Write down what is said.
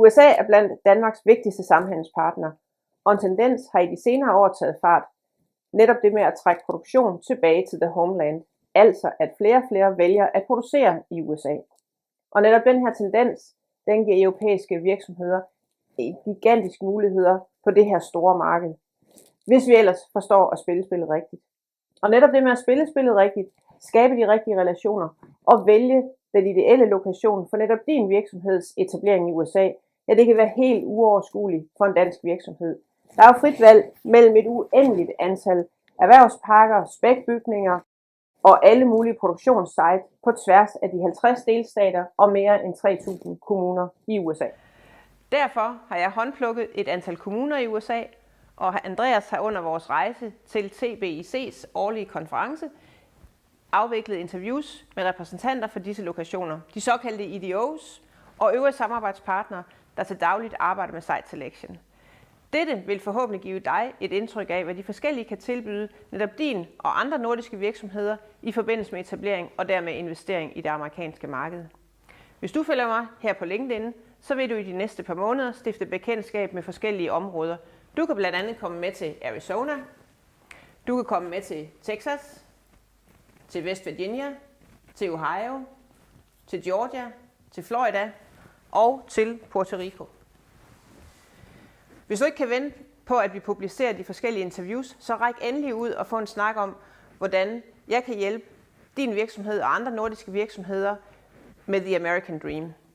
USA er blandt Danmarks vigtigste samhandelspartnere, og en tendens har i de senere år taget fart. Netop det med at trække produktion tilbage til the homeland, altså at flere og flere vælger at producere i USA. Og netop den her tendens, den giver europæiske virksomheder gigantiske muligheder på det her store marked, hvis vi ellers forstår at spille spillet rigtigt. Og netop det med at spille spillet rigtigt, skabe de rigtige relationer og vælge den ideelle lokation for netop din virksomheds etablering i USA, ja, det kan være helt uoverskueligt for en dansk virksomhed. Der er jo frit valg mellem et uendeligt antal erhvervsparker, spækbygninger og alle mulige produktionssite på tværs af de 50 delstater og mere end 3.000 kommuner i USA. Derfor har jeg håndplukket et antal kommuner i USA, og Andreas har under vores rejse til TBIC's årlige konference afviklet interviews med repræsentanter for disse lokationer, de såkaldte EDOs og øvrige samarbejdspartnere, der til dagligt arbejder med site selection. Dette vil forhåbentlig give dig et indtryk af, hvad de forskellige kan tilbyde netop din og andre nordiske virksomheder i forbindelse med etablering og dermed investering i det amerikanske marked. Hvis du følger mig her på LinkedIn, så vil du i de næste par måneder stifte bekendtskab med forskellige områder. Du kan blandt andet komme med til Arizona, du kan komme med til Texas, til West Virginia, til Ohio, til Georgia, til Florida og til Puerto Rico. Hvis du ikke kan vente på, at vi publicerer de forskellige interviews, så ræk endelig ud og få en snak om, hvordan jeg kan hjælpe din virksomhed og andre nordiske virksomheder med The American Dream.